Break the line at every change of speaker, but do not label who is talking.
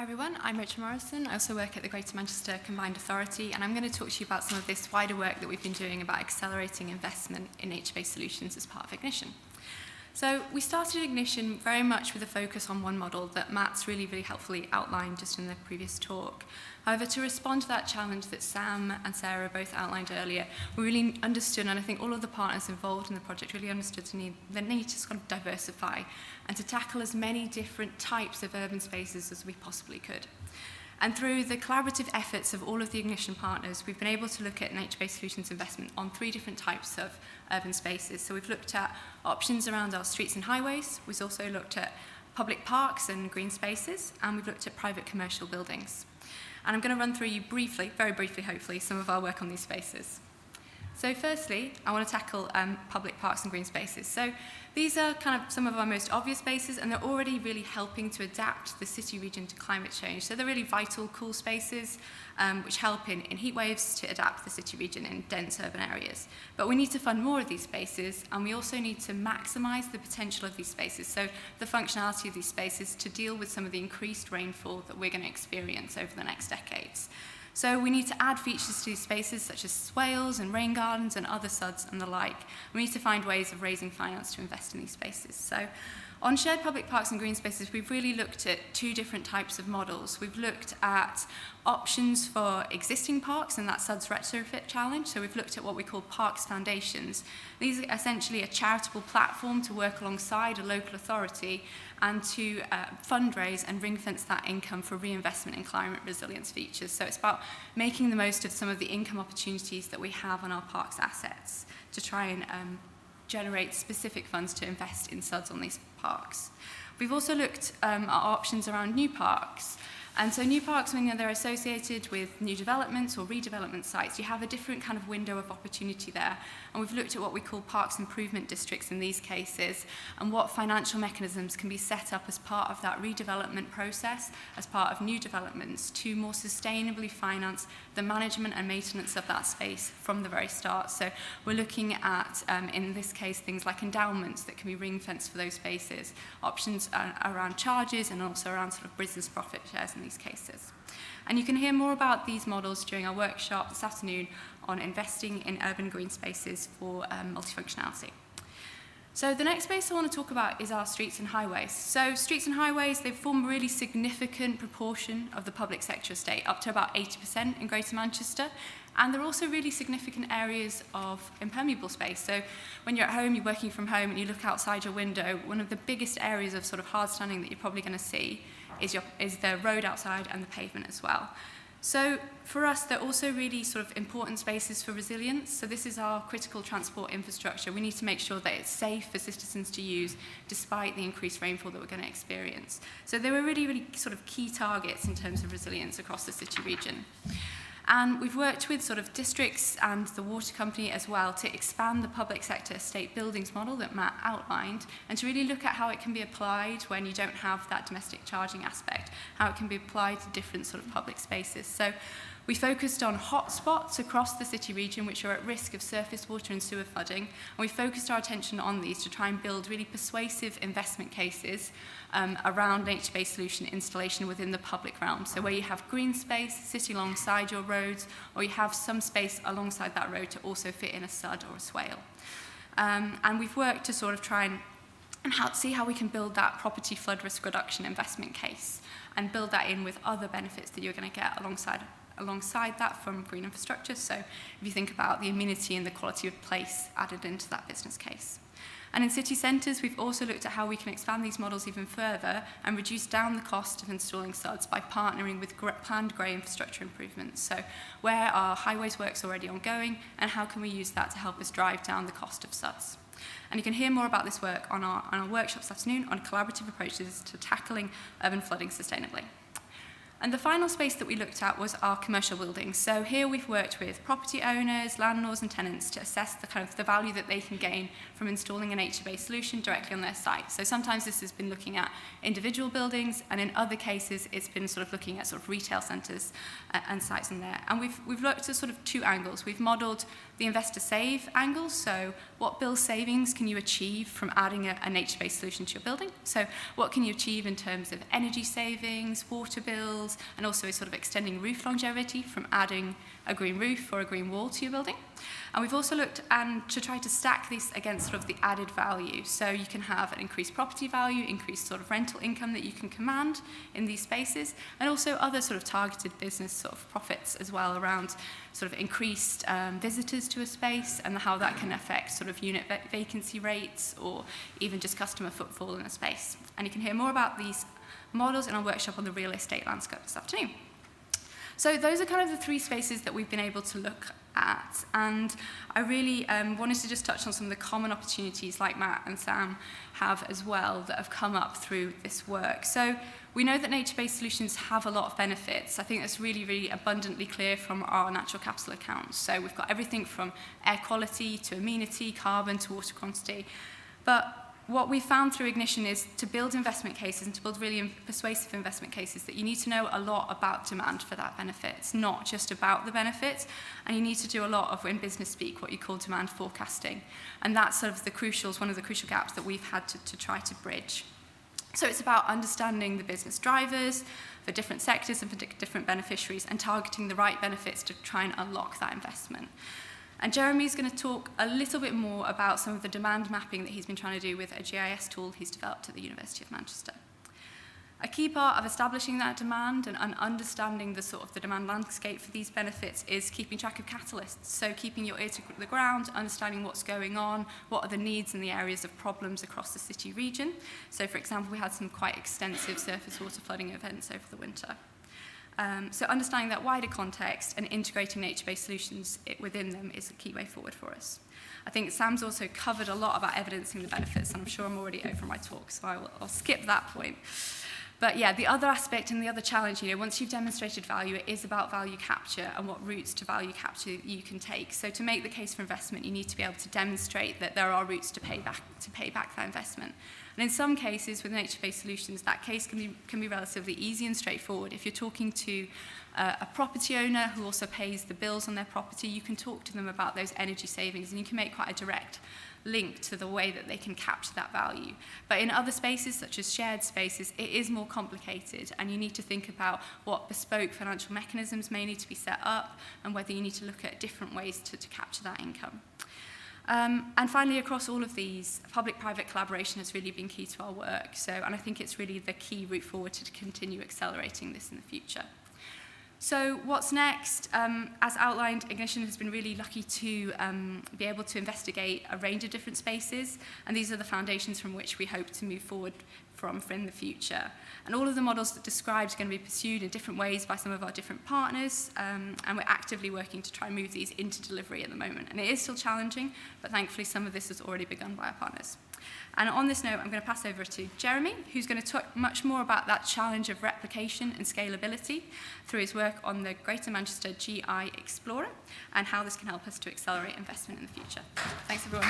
Hi everyone, I'm Morrison. I also work at the Greater Manchester Combined Authority, and I'm going to talk to you about some of this wider work that we've been doing about accelerating investment in nature-based solutions as part of Ignition. So we started Ignition very much with a focus on one model that Matt's really helpfully outlined just in the previous talk. However, to respond to that challenge that Sam and Sarah both outlined earlier, we really understood, and I think all of the partners involved in the project really understood the need to sort of diversify and to tackle as many different types of urban spaces as we possibly could. And through the collaborative efforts of all of the Ignition partners, we've been able to look at nature-based solutions investment on 3 different types of urban spaces. So we've looked at options around our streets and highways, we've also looked at public parks and green spaces, and we've looked at private commercial buildings. And I'm going to run through you briefly, very briefly hopefully, some of our work on these spaces. So firstly, I want to tackle public parks and green spaces. So these are kind of some of our most obvious spaces, and they're already really helping to adapt the city region to climate change. So they're really vital, cool spaces which help in heat waves to adapt the city region in dense urban areas. But we need to fund more of these spaces, and we also need to maximise the potential of these spaces, so the functionality of these spaces to deal with some of the increased rainfall that we're going to experience over the next decades. So we need to add features to these spaces such as swales and rain gardens and other SUDs and the like. We need to find ways of raising finance to invest in these spaces. So on shared public parks and green spaces, we've really looked at 2 different types of models. We've looked at options for existing parks, and that's SUDS retrofit challenge. So we've looked at what we call Parks Foundations. These are essentially a charitable platform to work alongside a local authority and to fundraise and ring-fence that income for reinvestment in climate resilience features. So it's about making the most of some of the income opportunities that we have on our parks assets to try and generate specific funds to invest in SUDs on these parks. We've also looked at options around new parks. And so new parks, when they're associated with new developments or redevelopment sites, you have a different kind of window of opportunity there. And we've looked at what we call parks improvement districts in these cases, and what financial mechanisms can be set up as part of that redevelopment process, as part of new developments, to more sustainably finance the management and maintenance of that space from the very start. So we're looking at, in this case, things like endowments that can be ring-fenced for those spaces, options around charges, and also around sort of business profit shares in these cases. And you can hear more about these models during our workshop this afternoon on investing in urban green spaces for multifunctionality. So the next space I want to talk about is our streets and highways. So streets and highways, they form a really significant proportion of the public sector estate, up to about 80% in Greater Manchester. And they're also really significant areas of impermeable space. So when you're at home, you're working from home, and you look outside your window, one of the biggest areas of sort of hard standing that you're probably going to see is the road outside and the pavement as well. So for us, they're also really sort of important spaces for resilience. So this is our critical transport infrastructure. We need to make sure that it's safe for citizens to use despite the increased rainfall that we're going to experience. So they were really sort of key targets in terms of resilience across the city region. And we've worked with sort of districts and the water company as well to expand the public sector estate buildings model that Matt outlined, and to really look at how it can be applied when you don't have that domestic charging aspect, how it can be applied to different sort of public spaces. So we focused on hotspots across the city region which are at risk of surface water and sewer flooding, and we focused our attention on these to try and build really persuasive investment cases around nature-based solution installation within the public realm. So where you have green space sitting alongside your roads, or you have some space alongside that road to also fit in a SUD or a swale. And we've worked to sort of try and see how we can build that property flood risk reduction investment case and build that in with other benefits that you're going to get alongside that from green infrastructure. So if you think about the amenity and the quality of place added into that business case. And in city centres, we've also looked at how we can expand these models even further and reduce down the cost of installing SUDs by partnering with planned grey infrastructure improvements. So where are highways works already ongoing, and how can we use that to help us drive down the cost of SUDs? And you can hear more about this work on our workshop this afternoon on collaborative approaches to tackling urban flooding sustainably. And the final space that we looked at was our commercial buildings. So here we've worked with property owners, landlords and tenants to assess the value that they can gain from installing an nature-based solution directly on their site. So sometimes this has been looking at individual buildings, and in other cases it's been sort of looking at sort of retail centres and sites in there. And we've looked at sort of two angles. We've modelled the investor save angle, so what bill savings can you achieve from adding a nature-based solution to your building? So what can you achieve in terms of energy savings, water bills, and also sort of extending roof longevity from adding a green roof or a green wall to your building. And we've also looked to try to stack these against sort of the added value. So you can have an increased property value, increased sort of rental income that you can command in these spaces, and also other sort of targeted business sort of profits as well around sort of increased visitors to a space and how that can affect sort of unit vacancy rates or even just customer footfall in a space. And you can hear more about these models in our workshop on the real estate landscape this afternoon. So those are kind of the three spaces that we've been able to look at, and I really wanted to just touch on some of the common opportunities like Matt and Sam have as well that have come up through this work. So we know that nature-based solutions have a lot of benefits. I think that's really, really abundantly clear from our natural capital accounts. So we've got everything from air quality to amenity, carbon to water quantity. But what we found through Ignition is to build investment cases and to build really persuasive investment cases that you need to know a lot about demand for that benefit. It's not just about the benefits, and you need to do a lot of, in business speak, what you call demand forecasting. And that's sort of one of the crucial gaps that we've had to try to bridge. So it's about understanding the business drivers for different sectors and for different beneficiaries and targeting the right benefits to try and unlock that investment. And Jeremy's going to talk a little bit more about some of the demand mapping that he's been trying to do with a GIS tool he's developed at the University of Manchester. A key part of establishing that demand and understanding the sort of the demand landscape for these benefits is keeping track of catalysts. So keeping your ear to the ground, understanding what's going on, what are the needs and the areas of problems across the city region. So for example, we had some quite extensive surface water flooding events over the winter. So understanding that wider context and integrating nature-based solutions within them is a key way forward for us. I think Sam's also covered a lot about evidencing the benefits, and I'm sure I'm already over my talk, so I'll skip that point. But yeah, the other aspect and the other challenge, once you've demonstrated value, it is about value capture and what routes to value capture you can take. So to make the case for investment, you need to be able to demonstrate that there are routes to pay back that investment. And in some cases, with nature-based solutions, that case can be relatively easy and straightforward. If you're talking to a property owner who also pays the bills on their property, you can talk to them about those energy savings, and you can make quite a direct link to the way that they can capture that value. But in other spaces, such as shared spaces, it is more complicated, and you need to think about what bespoke financial mechanisms may need to be set up and whether you need to look at different ways to capture that income. And finally, across all of these, public-private collaboration has really been key to our work. And I think it's really the key route forward to continue accelerating this in the future. So what's next? As outlined, Ignition has been really lucky to be able to investigate a range of different spaces, and these are the foundations from which we hope to move forward from in the future. And all of the models that described are going to be pursued in different ways by some of our different partners, and we're actively working to try and move these into delivery at the moment. And it is still challenging, but thankfully some of this has already begun by our partners. And on this note, I'm going to pass over to Jeremy, who's going to talk much more about that challenge of replication and scalability through his work on the Greater Manchester GI Explorer and how this can help us to accelerate investment in the future. Thanks, everyone.